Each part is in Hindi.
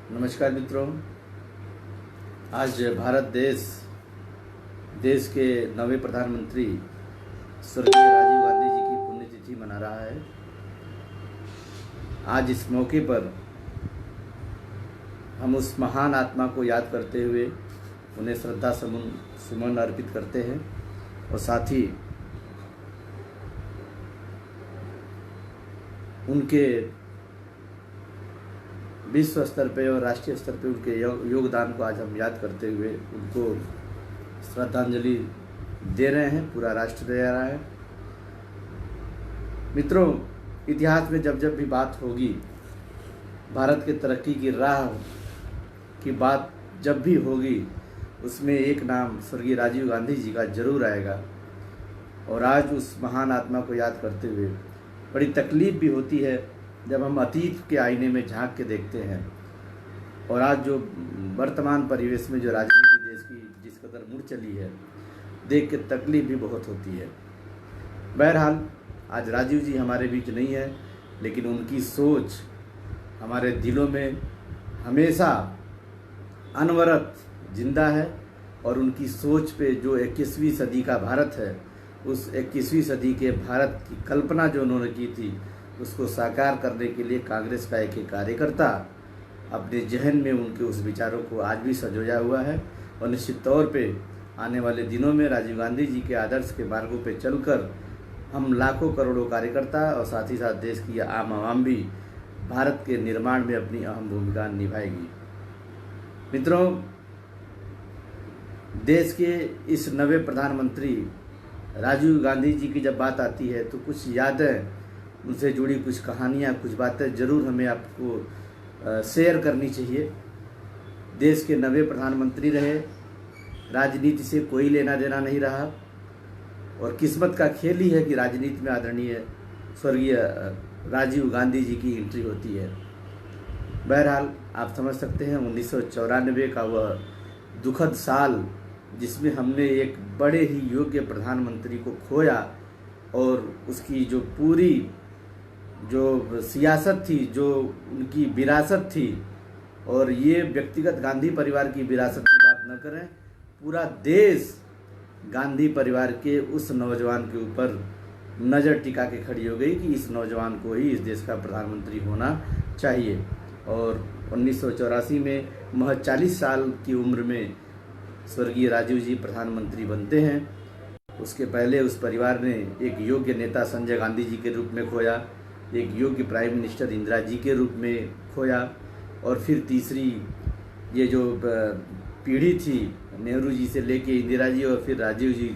नमस्कार मित्रों। आज भारत देश के नवे प्रधानमंत्री स्वर्गीय राजीव गांधी जी की पुण्यतिथि मना रहा है। आज इस मौके पर हम उस महान आत्मा को याद करते हुए उन्हें श्रद्धा सुमन अर्पित करते हैं और साथ ही उनके विश्व स्तर पे और राष्ट्रीय स्तर पे उनके योगदान को आज हम याद करते हुए उनको श्रद्धांजलि दे रहे हैं। पूरा राष्ट्र दे रहा है। मित्रों, इतिहास में जब जब भी बात होगी, भारत के तरक्की की राह की बात जब भी होगी, उसमें एक नाम स्वर्गीय राजीव गांधी जी का जरूर आएगा। और आज उस महान आत्मा को याद करते हुए बड़ी तकलीफ भी होती है जब हम अतीत के आईने में झांक के देखते हैं और आज जो वर्तमान परिवेश में जो राजनीति देश की जिस कदर मुड़ चली है, देख के तकलीफ भी बहुत होती है। बहरहाल आज राजीव जी हमारे बीच नहीं है, लेकिन उनकी सोच हमारे दिलों में हमेशा अनवरत जिंदा है और उनकी सोच पे जो 21वीं सदी का भारत है, उस 21वीं सदी के भारत की कल्पना जो उन्होंने की थी, उसको साकार करने के लिए कांग्रेस का एक कार्यकर्ता अपने जहन में उनके उस विचारों को आज भी संजोया हुआ है। और निश्चित तौर पे आने वाले दिनों में राजीव गांधी जी के आदर्श के मार्गों पे चलकर हम लाखों करोड़ों कार्यकर्ता और साथ ही साथ देश की आम आवाम भी भारत के निर्माण में अपनी अहम भूमिका निभाएगी। मित्रों, देश के इस नवे प्रधानमंत्री राजीव गांधी जी की जब बात आती है तो कुछ यादें, उनसे जुड़ी कुछ कहानियाँ, कुछ बातें ज़रूर हमें आपको शेयर करनी चाहिए। देश के नवे प्रधानमंत्री रहे, राजनीति से कोई लेना देना नहीं रहा और किस्मत का खेल ही है कि राजनीति में आदरणीय स्वर्गीय राजीव गांधी जी की एंट्री होती है। बहरहाल आप समझ सकते हैं 1994 का वह दुखद साल, जिसमें हमने एक बड़े ही योग्य प्रधानमंत्री को खोया और उसकी जो पूरी जो सियासत थी, जो उनकी विरासत थी, और ये व्यक्तिगत गांधी परिवार की विरासत की बात न करें, पूरा देश गांधी परिवार के उस नौजवान के ऊपर नज़र टिका के खड़ी हो गई कि इस नौजवान को ही इस देश का प्रधानमंत्री होना चाहिए। और 1984 में महज 40 साल की उम्र में स्वर्गीय राजीव जी प्रधानमंत्री बनते हैं। उसके पहले उस परिवार ने एक योग्य नेता संजय गांधी जी के रूप में खोया, एक योग्य प्राइम मिनिस्टर इंदिरा जी के रूप में खोया, और फिर तीसरी ये जो पीढ़ी थी नेहरू जी से लेके इंदिरा जी और फिर राजीव जी,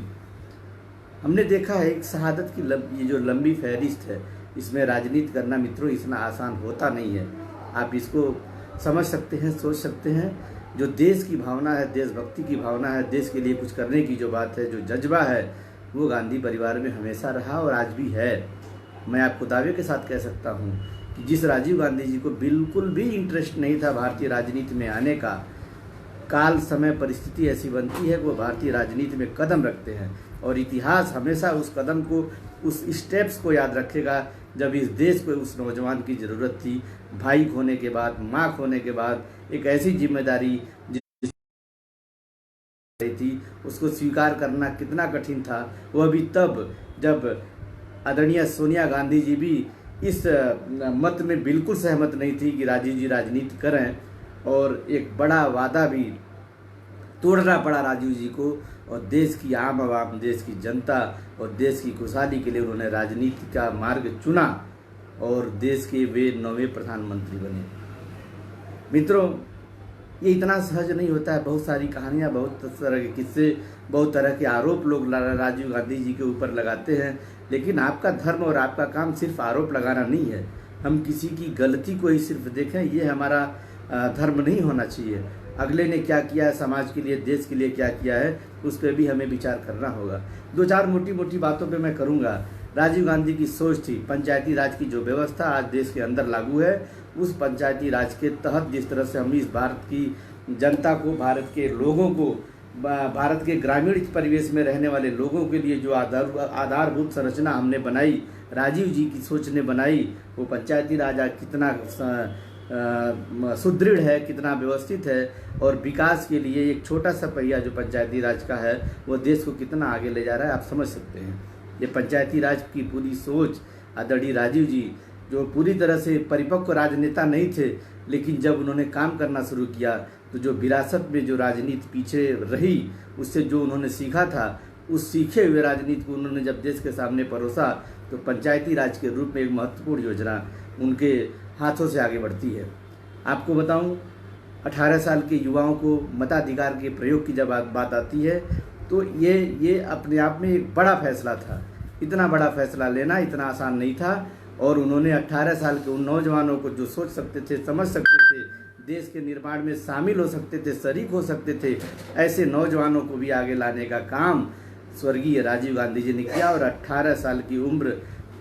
हमने देखा है एक शहादत की ये जो लंबी फहरिस्त है, इसमें राजनीति करना मित्रों इतना आसान होता नहीं है। आप इसको समझ सकते हैं, सोच सकते हैं। जो देश की भावना है, देशभक्ति की भावना है, देश के लिए कुछ करने की जो बात है, जो जज्बा है, वो गांधी परिवार में हमेशा रहा और आज भी है। मैं आपको दावे के साथ कह सकता हूँ कि जिस राजीव गांधी जी को बिल्कुल भी इंटरेस्ट नहीं था भारतीय राजनीति में आने का, काल समय परिस्थिति ऐसी बनती है कि वो भारतीय राजनीति में कदम रखते हैं और इतिहास हमेशा उस कदम को, उस स्टेप्स को याद रखेगा जब इस देश को उस नौजवान की ज़रूरत थी। भाई खोने के बाद, माँ खोने के बाद एक ऐसी जिम्मेदारी थी, उसको स्वीकार करना कितना कठिन था। वह भी तब जब आदरणीय सोनिया गांधी जी भी इस मत में बिल्कुल सहमत नहीं थी कि राजीव जी राजनीति करें, और एक बड़ा वादा भी तोड़ना पड़ा राजीव जी को। और देश की आम आवाम, देश की जनता और देश की खुशहाली के लिए उन्होंने राजनीति का मार्ग चुना और देश के वे नवे प्रधानमंत्री बने। मित्रों, ये इतना सहज नहीं होता है। बहुत सारी कहानियाँ, बहुत तरह के किस्से, बहुत तरह के आरोप लोग राजीव गांधी जी के ऊपर लगाते हैं, लेकिन आपका धर्म और आपका काम सिर्फ आरोप लगाना नहीं है। हम किसी की गलती को ही सिर्फ देखें, ये हमारा धर्म नहीं होना चाहिए। अगले ने क्या किया है समाज के लिए, देश के लिए क्या किया है, उस पर भी हमें विचार करना होगा। दो चार मोटी मोटी बातों पे मैं करूँगा। राजीव गांधी की सोच थी पंचायती राज की जो व्यवस्था आज देश के अंदर लागू है, उस पंचायती राज के तहत जिस तरह से हम इस भारत की जनता को, भारत के लोगों को, भारत के ग्रामीण परिवेश में रहने वाले लोगों के लिए जो आधारभूत संरचना हमने बनाई, राजीव जी की सोच ने बनाई, वो पंचायती राज आज कितना सुदृढ़ है, कितना व्यवस्थित है, और विकास के लिए एक छोटा सा पहिया जो पंचायती राज का है वो देश को कितना आगे ले जा रहा है, आप समझ सकते हैं। ये पंचायती राज की पूरी सोच आदरणीय राजीव जी, जो पूरी तरह से परिपक्व राजनेता नहीं थे, लेकिन जब उन्होंने काम करना शुरू किया तो जो विरासत में जो राजनीति पीछे रही, उससे जो उन्होंने सीखा था, उस सीखे हुए राजनीति को उन्होंने जब देश के सामने परोसा, तो पंचायती राज के रूप में एक महत्वपूर्ण योजना उनके हाथों से आगे बढ़ती है। आपको बताऊं, 18 साल के युवाओं को मताधिकार के प्रयोग की जब बात आती है तो ये अपने आप में एक बड़ा फैसला था। इतना बड़ा फैसला लेना इतना आसान नहीं था, और उन्होंने 18 साल के उन नौजवानों को जो सोच सकते थे, समझ सकते थे, देश के निर्माण में शामिल हो सकते थे, शरीक हो सकते थे, ऐसे नौजवानों को भी आगे लाने का काम स्वर्गीय राजीव गांधी जी ने किया, और 18 साल की उम्र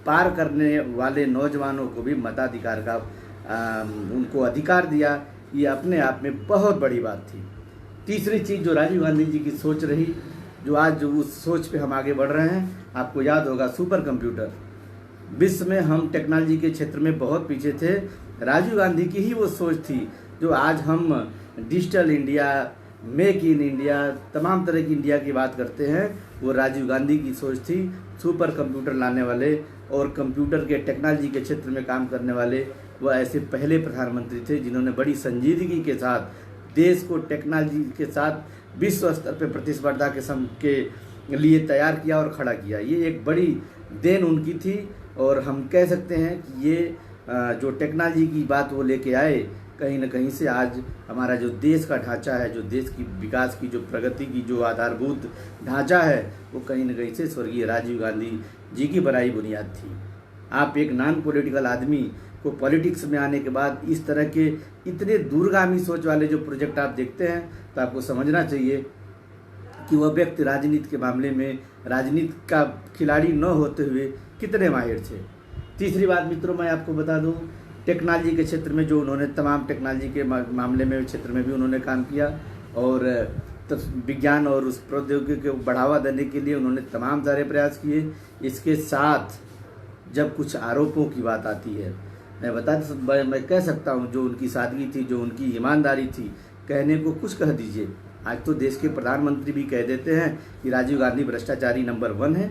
पार करने वाले नौजवानों को भी मताधिकार का उनको अधिकार दिया। ये अपने आप में बहुत बड़ी बात थी। तीसरी चीज़ जो राजीव गांधी जी की सोच रही, जो आज जो उस सोच पे हम आगे बढ़ रहे हैं, आपको याद होगा सुपर कंप्यूटर। विश्व में हम टेक्नोलॉजी के क्षेत्र में बहुत पीछे थे, राजीव गांधी की ही वो सोच थी जो आज हम digital India, make in India, तमाम तरह की इंडिया की बात करते हैं, वो राजीव गांधी की सोच थी। सुपर कंप्यूटर लाने वाले और कंप्यूटर के टेक्नोलॉजी के क्षेत्र में काम करने वाले वो ऐसे पहले प्रधानमंत्री थे जिन्होंने बड़ी संजीदगी के साथ देश को टेक्नोलॉजी के साथ विश्व स्तर पर प्रतिस्पर्धा के लिए तैयार किया और खड़ा किया। ये एक बड़ी देन उनकी थी, और हम कह सकते हैं कि ये जो टेक्नोलॉजी की बात वो लेके आए, कहीं न कहीं से आज हमारा जो देश का ढांचा है, जो देश की विकास की, जो प्रगति की जो आधारभूत ढांचा है, वो कहीं न कहीं से स्वर्गीय राजीव गांधी जी की बनाई बुनियाद थी। आप एक नॉन पॉलिटिकल आदमी को पॉलिटिक्स में आने के बाद इस तरह के इतने दूरगामी सोच वाले जो प्रोजेक्ट आप देखते हैं, तो आपको समझना चाहिए कि वह व्यक्ति राजनीति के मामले में राजनीति का खिलाड़ी न होते हुए कितने माहिर थे। तीसरी बात मित्रों, मैं आपको बता दूं, टेक्नोलॉजी के क्षेत्र में जो उन्होंने तमाम टेक्नोलॉजी के मामले में क्षेत्र में भी उन्होंने काम किया, और विज्ञान और उस प्रौद्योगिकी को बढ़ावा देने के लिए उन्होंने तमाम सारे प्रयास किए। इसके साथ जब कुछ आरोपों की बात आती है, मैं कह सकता हूँ जो उनकी सादगी थी, जो उनकी ईमानदारी थी, कहने को कुछ कह दीजिए। आज तो देश के प्रधानमंत्री भी कह देते हैं कि राजीव गांधी भ्रष्टाचारी नंबर 1 है।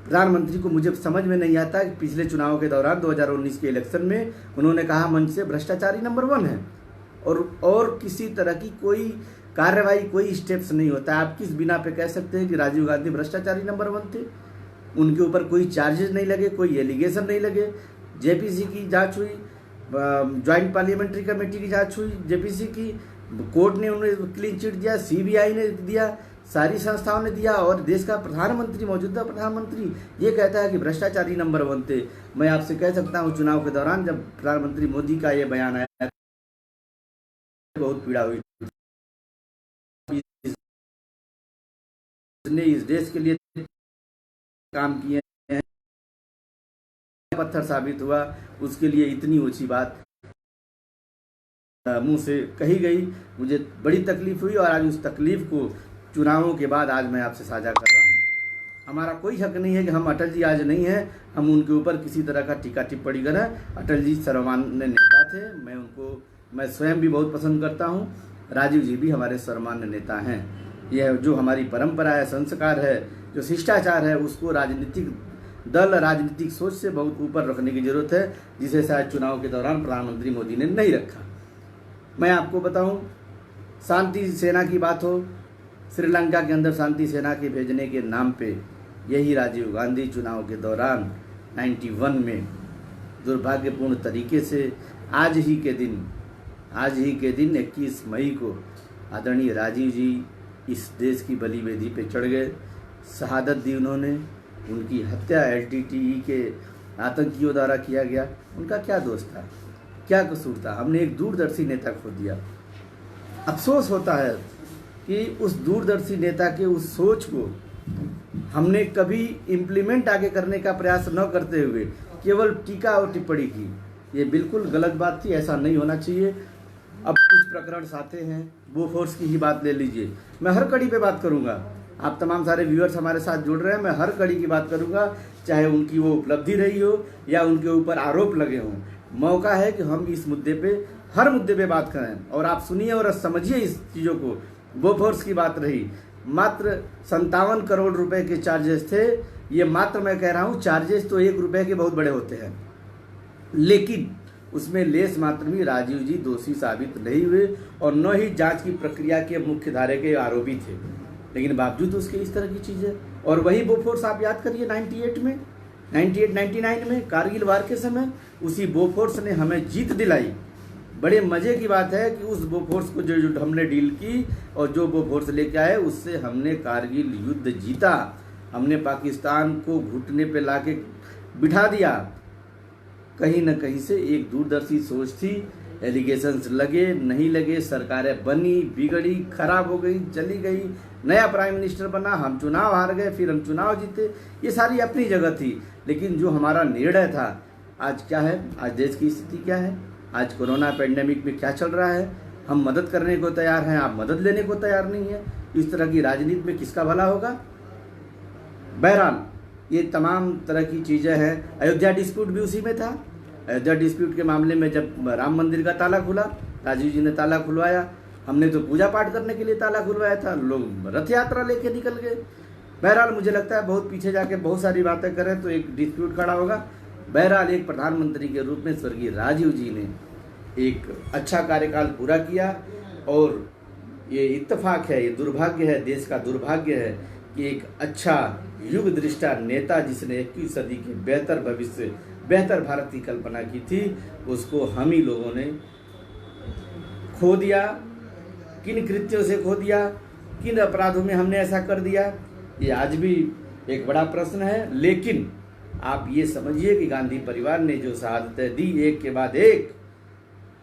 प्रधानमंत्री को मुझे समझ में नहीं आता कि पिछले चुनाव के दौरान 2019 के इलेक्शन में उन्होंने कहा मंच से भ्रष्टाचारी नंबर 1 है, और किसी तरह की कोई कार्रवाई, कोई स्टेप्स नहीं होता। आप किस बिना पे कह सकते हैं कि राजीव गांधी भ्रष्टाचारी नंबर 1 थे? उनके ऊपर कोई चार्जेस नहीं लगे, कोई एलिगेशन नहीं लगे। जेपीसी की जांच हुई, ज्वाइंट पार्लियामेंट्री कमेटी की जांच हुई, जेपीसी की, कोर्ट ने उन्हें क्लीन चिट दिया, सीबीआई ने दिया, सारी संस्थाओं ने दिया, और देश का प्रधानमंत्री, मौजूदा प्रधानमंत्री ये कहता है कि भ्रष्टाचारी नंबर 1 थे। मैं आपसे कह सकता हूँ, चुनाव के दौरान जब प्रधानमंत्री मोदी का ये बयान आया, बहुत पीड़ा हुई। इसने इस देश के लिए काम किए हैं, पत्थर साबित हुआ, उसके लिए इतनी ऊंची बात मुंह से कही गई। मुझे बड़ी तकलीफ हुई, और आज उस तकलीफ को चुनावों के बाद आज मैं आपसे साझा कर रहा हूँ। हमारा कोई हक नहीं है कि हम अटल जी आज नहीं हैं, हम उनके ऊपर किसी तरह का टीका टिप्पणी करें। अटल जी सर्वमान्य नेता थे, मैं स्वयं भी बहुत पसंद करता हूँ। राजीव जी भी हमारे सर्वमान्य नेता हैं। यह जो हमारी परंपरा है, संस्कार है, जो शिष्टाचार है, उसको राजनीतिक दल, राजनीतिक सोच से बहुत ऊपर रखने की जरूरत है, जिसे शायद चुनाव के दौरान प्रधानमंत्री मोदी ने नहीं रखा। मैं आपको बताऊं, शांति सेना की बात हो, श्रीलंका के अंदर शांति सेना के भेजने के नाम पे यही राजीव गांधी चुनाव के दौरान 91 में दुर्भाग्यपूर्ण तरीके से आज ही के दिन 21 मई को आदरणीय राजीव जी इस देश की बलि वेदी पे चढ़ गए, शहादत दी उन्होंने। उनकी हत्या LTTE के आतंकियों द्वारा किया गया। उनका क्या दोष था, क्या कसूर था? हमने एक दूरदर्शी नेता खो दिया। अफसोस होता है कि उस दूरदर्शी नेता के उस सोच को हमने कभी इम्प्लीमेंट आगे करने का प्रयास न करते हुए केवल टीका और टिप्पणी की। ये बिल्कुल गलत बात थी, ऐसा नहीं होना चाहिए। अब कुछ प्रकरण आते हैं, बोफोर्स की ही बात ले लीजिए, मैं हर कड़ी पे बात करूंगा। आप तमाम सारे व्यूअर्स हमारे साथ जुड़ रहे हैं, मैं हर कड़ी की बात करूंगा, चाहे उनकी वो उपलब्धि रही हो या उनके ऊपर आरोप लगे हों। मौका है कि हम इस मुद्दे पे, हर मुद्दे पे बात करें और आप सुनिए और समझिए इस चीज़ों को। बोफोर्स की बात रही, मात्र 57 करोड़ रुपए के चार्जेस थे। ये मात्र मैं कह रहा हूँ, चार्जेस तो 1 रुपये के बहुत बड़े होते हैं, लेकिन उसमें लेस मात्र भी राजीव जी दोषी साबित नहीं हुए और न ही जांच की प्रक्रिया के मुख्य धारे के आरोपी थे, लेकिन बावजूद उसके इस तरह की चीज़ें। और वही बोफोर्स आप याद करिए 98 में कारगिल वार के समय उसी बोफोर्स ने हमें जीत दिलाई। बड़े मज़े की बात है कि उस बोफोर्स को जो हमने डील की और जो बोफोर्स लेके आए, उससे हमने कारगिल युद्ध जीता। हमने पाकिस्तान को घुटने पे लाके बिठा दिया। कहीं न कहीं से एक दूरदर्शी सोच थी, एलिगेशंस लगे नहीं लगे, सरकारें बनी, बिगड़ी, खराब हो गई, चली गई, नया प्राइम मिनिस्टर बना, हम चुनाव हार गए, फिर हम चुनाव जीते, ये सारी अपनी जगह थी। लेकिन जो हमारा निर्णय था, आज क्या है, आज देश की स्थिति क्या है, आज कोरोना पेंडेमिक में क्या चल रहा है, हम मदद करने को तैयार हैं, आप मदद लेने को तैयार नहीं है। इस तरह की राजनीति में किसका भला होगा। बहरहाल ये तमाम तरह की चीज़ें हैं। अयोध्या डिस्प्यूट भी उसी में था। अयोध्या डिस्प्यूट के मामले में जब राम मंदिर का ताला खुला, राजीव जी ने ताला खुलवाया, हमने तो पूजा पाठ करने के लिए ताला खुलवाया था, लोग रथ यात्रा लेके निकल गए। बहरहाल मुझे लगता है बहुत पीछे जाके बहुत सारी बातें करें तो एक डिस्प्यूट खड़ा होगा। बहरहाल एक प्रधानमंत्री के रूप में स्वर्गीय राजीव जी ने एक अच्छा कार्यकाल पूरा किया और ये इत्तेफाक है, ये दुर्भाग्य है, देश का दुर्भाग्य है कि एक अच्छा युग दृष्टा नेता जिसने 21वीं सदी के बेहतर भविष्य, बेहतर भारत की कल्पना की थी, उसको हम ही लोगों ने खो दिया। किन कृत्यों से खो दिया, किन अपराधों में हमने ऐसा कर दिया, ये आज भी एक बड़ा प्रश्न है। लेकिन आप ये समझिए कि गांधी परिवार ने जो शहादतें दी, एक के बाद एक,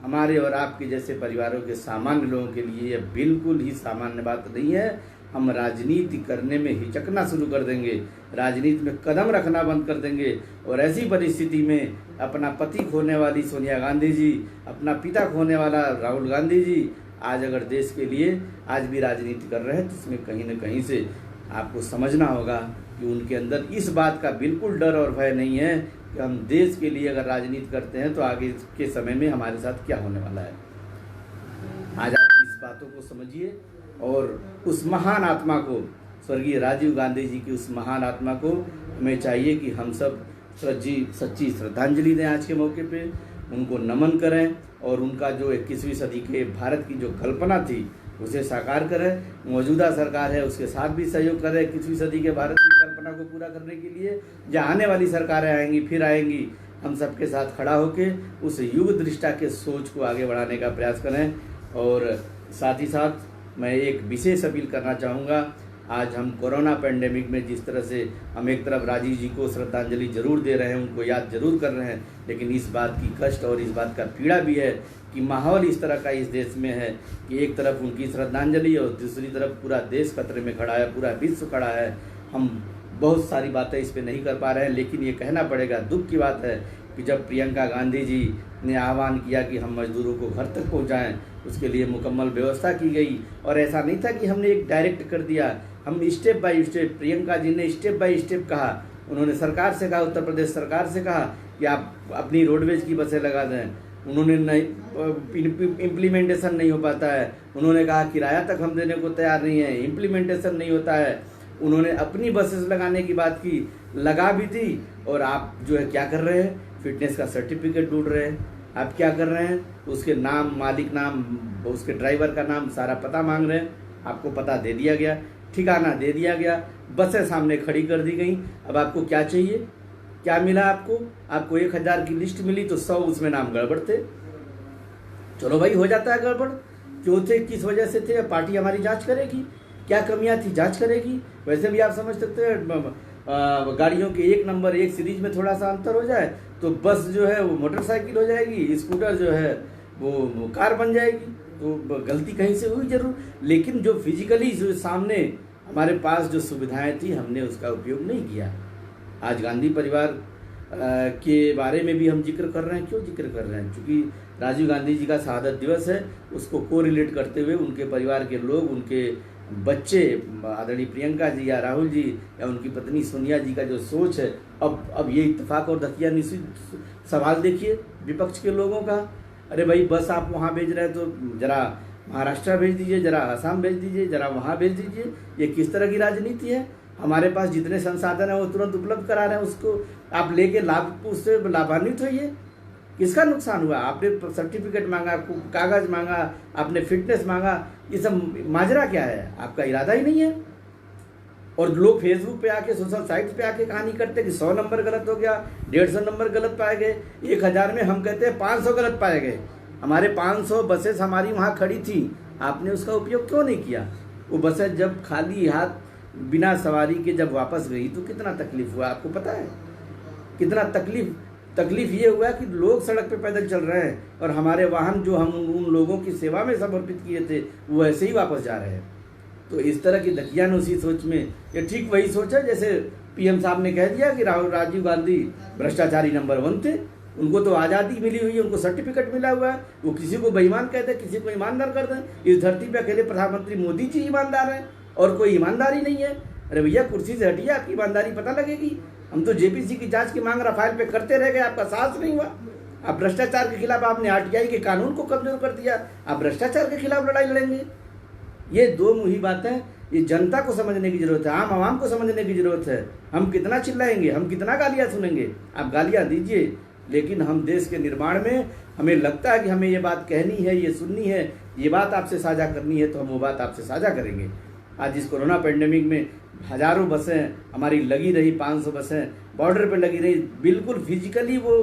हमारे और आपके जैसे परिवारों के सामान्य लोगों के लिए यह बिल्कुल ही सामान्य बात नहीं है। हम राजनीति करने में हिचकना शुरू कर देंगे, राजनीति में कदम रखना बंद कर देंगे और ऐसी परिस्थिति में अपना पति खोने वाली सोनिया गांधी जी, अपना पिता खोने वाला राहुल गांधी जी आज अगर देश के लिए आज भी राजनीति कर रहे हैं, तो इसमें कहीं न कहीं से आपको समझना होगा कि उनके अंदर इस बात का बिल्कुल डर और भय नहीं है कि हम देश के लिए अगर राजनीति करते हैं तो आगे के समय में हमारे साथ क्या होने वाला है। आज आप इस बातों को समझिए और उस महान आत्मा को, स्वर्गीय राजीव गांधी जी की उस महान आत्मा को हमें चाहिए कि हम सब सच्ची श्रद्धांजलि दें आज के मौके पे, उनको नमन करें और उनका जो 21वीं सदी के भारत की जो कल्पना थी उसे साकार करें। मौजूदा सरकार है उसके साथ भी सहयोग करें 21वीं सदी के भारत की कल्पना को पूरा करने के लिए। जो आने वाली सरकारें आएंगी फिर आएंगी, हम सबके साथ खड़ा होकर उस युग दृष्टा के सोच को आगे बढ़ाने का प्रयास करें। और साथ ही साथ मैं एक विशेष अपील करना चाहूँगा, आज हम कोरोना पेंडेमिक में जिस तरह से हम एक तरफ राजीव जी को श्रद्धांजलि जरूर दे रहे हैं, उनको याद जरूर कर रहे हैं, लेकिन इस बात की कष्ट और इस बात का पीड़ा भी है कि माहौल इस तरह का इस देश में है कि एक तरफ उनकी श्रद्धांजलि और दूसरी तरफ पूरा देश खतरे में खड़ा है, पूरा विश्व खड़ा है। हम बहुत सारी बातें इस पर नहीं कर पा रहे हैं, लेकिन ये कहना पड़ेगा, दुख की बात है कि जब प्रियंका गांधी जी ने आह्वान किया कि हम मजदूरों को घर तक पहुंचाएं, उसके लिए मुकम्मल व्यवस्था की गई। और ऐसा नहीं था कि हमने एक डायरेक्ट कर दिया, हम step by step, Priyanka ji ने स्टेप बाय स्टेप कहा। उन्होंने सरकार से कहा, उत्तर प्रदेश सरकार से कहा कि आप अपनी रोडवेज की बसें लगा दें। उन्होंने इम्प्लीमेंटेशन नहीं हो पाता है। उन्होंने कहा किराया तक हम देने को तैयार नहीं है, इम्प्लीमेंटेशन नहीं होता है। उन्होंने अपनी बसेस लगाने की बात की, लगा भी थी। और आप जो है क्या कर रहे हैं, फिटनेस का सर्टिफिकेट ढूंढ रहे हैं। आप क्या कर रहे हैं, उसके नाम, मालिक नाम, उसके ड्राइवर का नाम, सारा पता मांग रहे हैं। आपको पता दे दिया गया, ठिकाना दे दिया गया, बसें सामने खड़ी कर दी गई। अब आपको क्या चाहिए, क्या मिला आपको? आपको 1000 की लिस्ट मिली तो 100 उसमें नाम गड़बड़ थे। चलो भाई, हो जाता है गड़बड़, क्यों थे, किस वजह से थे, पार्टी हमारी जांच करेगी, क्या कमियां थी जांच करेगी। वैसे भी आप समझ सकते हैं, गाड़ियों के एक नंबर, एक सीरीज में थोड़ा सा अंतर हो जाए तो बस जो है वो मोटरसाइकिल हो जाएगी, स्कूटर जो है वो कार बन जाएगी। तो गलती कहीं से हुई जरूर, लेकिन जो फिजिकली जो सामने हमारे पास जो सुविधाएं थी, हमने उसका उपयोग नहीं किया। आज गांधी परिवार के बारे में भी हम जिक्र कर रहे हैं। क्यों जिक्र कर रहे हैं? क्योंकि राजीव गांधी जी का शहादत दिवस है, उसको कोरिलेट करते हुए उनके परिवार के लोग, उनके बच्चे आदरणीय प्रियंका जी या राहुल जी या उनकी पत्नी सोनिया जी का जो सोच है, अब ये इत्तेफाक और दकियानूसी सवाल देखिए विपक्ष के लोगों का। अरे भाई बस आप वहाँ भेज रहे हैं तो जरा महाराष्ट्र भेज दीजिए, जरा असम भेज दीजिए, जरा वहाँ भेज दीजिए। ये किस तरह की राजनीति है? हमारे पास जितने संसाधन है वो तुरंत उपलब्ध करा रहे हैं, उसको आप लेके लाभ उससे लाभान्वित होइए। किसका नुकसान हुआ? आपने सर्टिफिकेट मांगा, कागज मांगा, आपने फिटनेस मांगा, ये सब माजरा क्या है? आपका इरादा ही नहीं है। और लोग फेसबुक पे आके, सोशल साइट्स पे आके कहानी करते कि 100 नंबर गलत हो गया, 150 नंबर गलत पाए गए, 1000 में हम कहते हैं 500 गलत पाए गए। हमारे 500 बसेस हमारी वहाँ खड़ी थी, आपने उसका उपयोग क्यों नहीं किया? वो बसें जब खाली हाथ बिना सवारी के जब वापस गई तो कितना तकलीफ हुआ आपको पता है? कितना तकलीफ ये हुआ कि लोग सड़क पे पैदल चल रहे हैं और हमारे वाहन जो हम उन लोगों की सेवा में समर्पित किए थे वो ऐसे ही वापस जा रहे हैं। तो इस तरह की दकियानूसी सोच में ये ठीक वही सोच है जैसे पीएम साहब ने कह दिया कि राजीव गांधी भ्रष्टाचारी नंबर 1 थे। उनको तो आज़ादी मिली हुई है, उनको सर्टिफिकेट मिला हुआ है, वो किसी को बेईमान कहते हैं, किसी को ईमानदार कर दें। इस धरती पे अकेले प्रधानमंत्री मोदी जी ईमानदार हैं और कोई ईमानदारी नहीं है। अरे भैया कुर्सी से हटिए, आपकी ईमानदारी पता लगेगी। हम तो जेपीसी की जांच की मांग राफेल पे करते रह गए, आपका साहस नहीं हुआ। आप भ्रष्टाचार के खिलाफ आपने आरटीआई के कानून को कमजोर कर दिया, आप भ्रष्टाचार के खिलाफ लड़ाई लड़ेंगे। ये दो मुही बातें, ये जनता को समझने की जरूरत है, आम आवाम को समझने की जरूरत है। हम कितना चिल्लाएंगे, हम कितना गालियां सुनेंगे? आप गालियां दीजिए, लेकिन हम देश के निर्माण में हमें लगता है कि हमें ये बात कहनी है, ये सुननी है, ये बात आपसे साझा करनी है, तो हम वो बात आपसे साझा करेंगे। आज इस कोरोना पेंडेमिक में हजारों बसें हमारी लगी रही, 500 बसें बॉर्डर पे लगी रही, बिल्कुल फिजिकली वो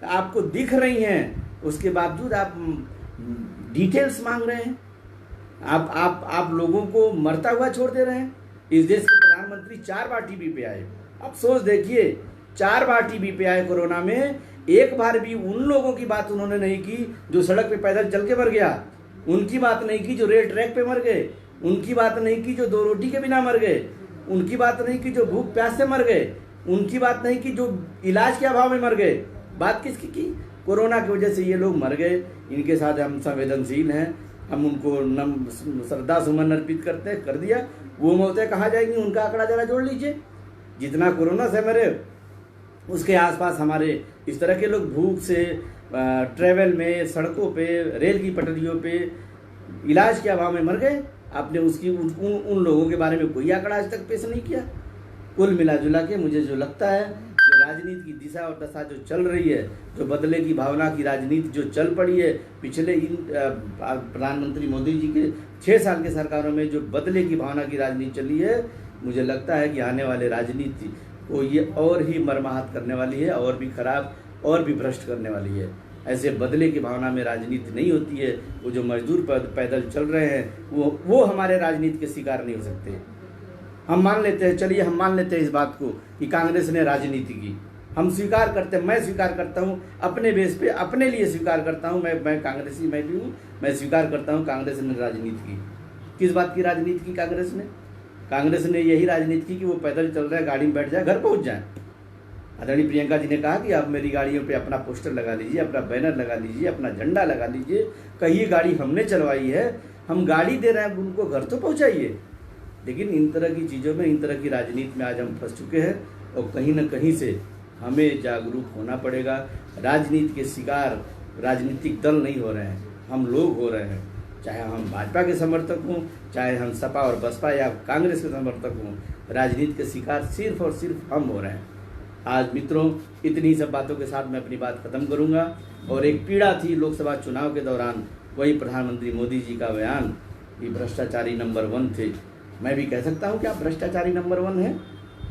आपको दिख रही हैं, उसके बावजूद आप डिटेल्स मांग रहे हैं। आप लोगों को मरता हुआ छोड़ दे रहे हैं। इस देश के प्रधानमंत्री 4 बार टीवी पे आए, अफसोस देखिए 4 बार टीवी पे आए कोरोना में, एक बार भी उन लोगों की बात उन्होंने नहीं की जो सड़क पे पैदल चल के मर गया, उनकी बात नहीं की जो रेल ट्रैक पे मर गए, उनकी बात नहीं की जो 2 रोटी के बिना मर गए, उनकी बात नहीं की जो भूख प्यास से मर गए, उनकी बात नहीं की जो इलाज के अभाव में मर गए। बात किसकी की? कोरोना की वजह से ये लोग मर गए। इनके साथ हम संवेदनशील हैं, हम उनको श्रद्धा सुमन अर्पित करते हैं, कर दिया। वो मौतें कहाँ जाएंगी, उनका आंकड़ा जरा जोड़ लीजिए। जितना कोरोना से मरे उसके आसपास हमारे इस तरह के लोग भूख से, ट्रेवल में, सड़कों पे, रेल की पटरियों पे इलाज के अभाव में मर गए। आपने उन लोगों के बारे में कोई आंकड़ा आज तक पेश नहीं किया। कुल मिला जुला के मुझे जो लगता है, जो राजनीति की दिशा और दशा जो चल रही है, जो बदले की भावना की राजनीति जो चल पड़ी है पिछले इन प्रधानमंत्री मोदी जी के 6 साल के सरकारों में, जो बदले की भावना की राजनीति चली है, मुझे लगता है कि आने वाले राजनीति को ये और ही मर्माहत करने वाली है, और भी खराब और भी भ्रष्ट करने वाली है। ऐसे बदले की भावना में राजनीति नहीं होती है। वो जो मजदूर पैदल चल रहे हैं वो हमारे राजनीति के शिकार नहीं हो सकते। हम मान लेते हैं, चलिए हम मान लेते हैं इस बात को कि कांग्रेस ने राजनीति की, हम स्वीकार करते हैं, मैं स्वीकार करता हूँ अपने बेस पे, अपने लिए स्वीकार करता हूँ। मैं कांग्रेसी मैं भी हूँ, मैं स्वीकार करता हूँ कांग्रेस ने राजनीति की। किस बात की राजनीति की कांग्रेस ने? कांग्रेस ने यही राजनीति की कि वो पैदल चल रहे हैं, गाड़ी में बैठ जाए, घर पहुँच जाए। आदरणीय प्रियंका जी ने कहा कि आप मेरी गाड़ियों पे अपना पोस्टर लगा लीजिए, अपना बैनर लगा लीजिए, अपना झंडा लगा लीजिए, कहिए गाड़ी हमने चलवाई है, हम गाड़ी दे रहे हैं, उनको घर तो पहुंचाइए। लेकिन इन तरह की चीज़ों में, इन तरह की राजनीति में आज हम फंस चुके हैं और कहीं न कहीं से हमें जागरूक होना पड़ेगा। राजनीति के शिकार राजनीतिक दल नहीं हो रहे हैं, हम लोग हो रहे हैं। चाहे हम भाजपा के समर्थक हों, चाहे हम सपा और बसपा या कांग्रेस के समर्थक हों, राजनीति के शिकार सिर्फ और सिर्फ हम हो रहे हैं। आज मित्रों, इतनी सब बातों के साथ मैं अपनी बात खत्म करूंगा। और एक पीड़ा थी लोकसभा चुनाव के दौरान, वही प्रधानमंत्री मोदी जी का बयान कि भ्रष्टाचारी नंबर 1 थे। मैं भी कह सकता हूं कि आप भ्रष्टाचारी नंबर 1 हैं,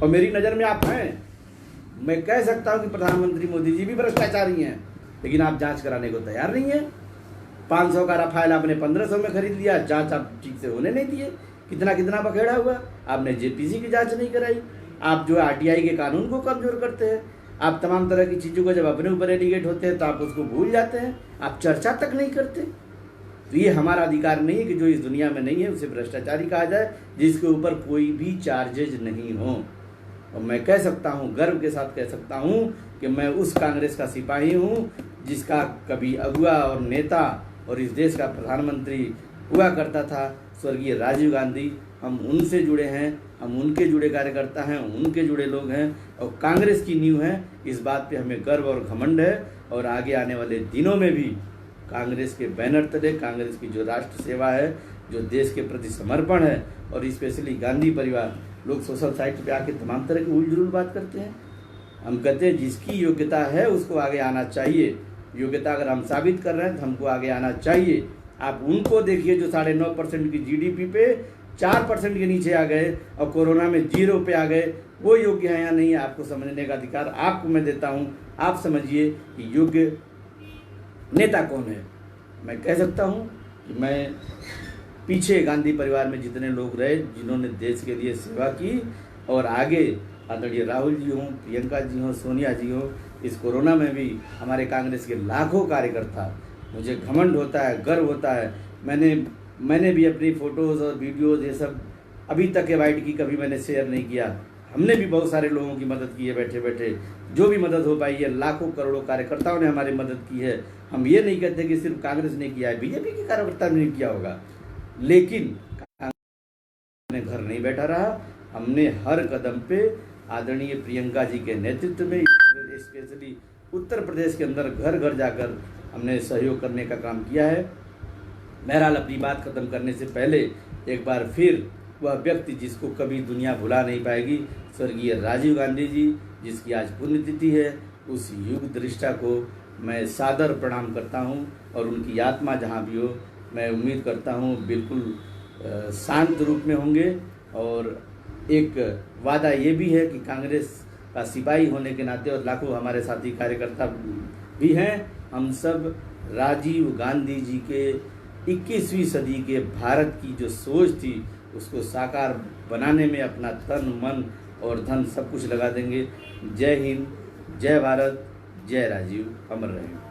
और मेरी नज़र में आप हैं। मैं कह सकता हूं कि प्रधानमंत्री मोदी जी भी भ्रष्टाचारी हैं, लेकिन आप जांच कराने को तैयार नहीं हैं। 500 का राफेल आपने 1500 में खरीद लिया, जांच आप ठीक से होने नहीं दिए। कितना बखेड़ा हुआ, आपने जेपीसी की जांच नहीं कराई। आप जो आरटीआई के कानून को कमजोर करते हैं। आप तमाम तरह की चीज़ों को जब अपने ऊपर एलिगेट होते हैं तो आप उसको भूल जाते हैं, आप चर्चा तक नहीं करते। तो ये हमारा अधिकार नहीं है कि जो इस दुनिया में नहीं है उसे भ्रष्टाचारी कहा जाए, जिसके ऊपर कोई भी चार्जेज नहीं हो। और मैं कह सकता हूँ, गर्व के साथ कह सकता हूँ कि मैं उस कांग्रेस का सिपाही हूँ जिसका कभी अगुआ और नेता और इस देश का प्रधानमंत्री हुआ करता था स्वर्गीय राजीव गांधी, हम उनसे जुड़े हैं, हम उनके जुड़े कार्यकर्ता हैं, उनके जुड़े लोग हैं और कांग्रेस की नींव है। इस बात पे हमें गर्व और घमंड है और आगे आने वाले दिनों में भी कांग्रेस के बैनर तले कांग्रेस की जो राष्ट्र सेवा है, जो देश के प्रति समर्पण है और स्पेशली गांधी परिवार, लोग सोशल साइट पे आके तमाम तरह की उलझुल बात करते हैं। हम कहते हैं जिसकी योग्यता है उसको आगे आना चाहिए। योग्यता अगर हम साबित कर रहे हैं तो हमको आगे आना चाहिए। आप उनको देखिए जो 9.5% की जीडीपी पे 4% के नीचे आ गए और कोरोना में 0 पे आ गए। वो योग्य है या नहीं, आपको समझने का अधिकार आपको मैं देता हूँ। आप समझिए कि योग्य नेता कौन है। मैं कह सकता हूँ कि मैं पीछे गांधी परिवार में जितने लोग रहे जिन्होंने देश के लिए सेवा की और आगे आदरणीय राहुल जी हों, प्रियंका जी हों, सोनिया जी हों, इस कोरोना में भी हमारे कांग्रेस के लाखों कार्यकर्ता, मुझे घमंड होता है, गर्व होता है। मैंने भी अपनी फ़ोटोज़ और वीडियोज़ ये सब अभी तक अवॉइड की, कभी मैंने शेयर नहीं किया। हमने भी बहुत सारे लोगों की मदद की है बैठे बैठे, जो भी मदद हो पाई है। लाखों करोड़ों कार्यकर्ताओं ने हमारी मदद की है। हम ये नहीं कहते कि सिर्फ कांग्रेस ने किया है, बीजेपी के कार्यकर्ता ने किया होगा, लेकिन कांग्रेस घर नहीं बैठा रहा। हमने हर कदम पे आदरणीय प्रियंका जी के नेतृत्व में स्पेशली उत्तर प्रदेश के अंदर घर घर जाकर हमने सहयोग करने का काम किया है। बहरहाल अपनी बात खत्म करने से पहले एक बार फिर वह व्यक्ति जिसको कभी दुनिया भुला नहीं पाएगी, स्वर्गीय राजीव गांधी जी, जिसकी आज पुण्यतिथि है, उस युग दृष्टा को मैं सादर प्रणाम करता हूं और उनकी आत्मा जहां भी हो, मैं उम्मीद करता हूं बिल्कुल शांत रूप में होंगे। और एक वादा ये भी है कि कांग्रेस का सिपाही होने के नाते और लाखों हमारे साथी कार्यकर्ता भी हैं, हम सब राजीव गांधी जी के 21वीं सदी के भारत की जो सोच थी उसको साकार बनाने में अपना तन मन और धन सब कुछ लगा देंगे। जय हिंद, जय भारत, जय राजीव, अमर रहें।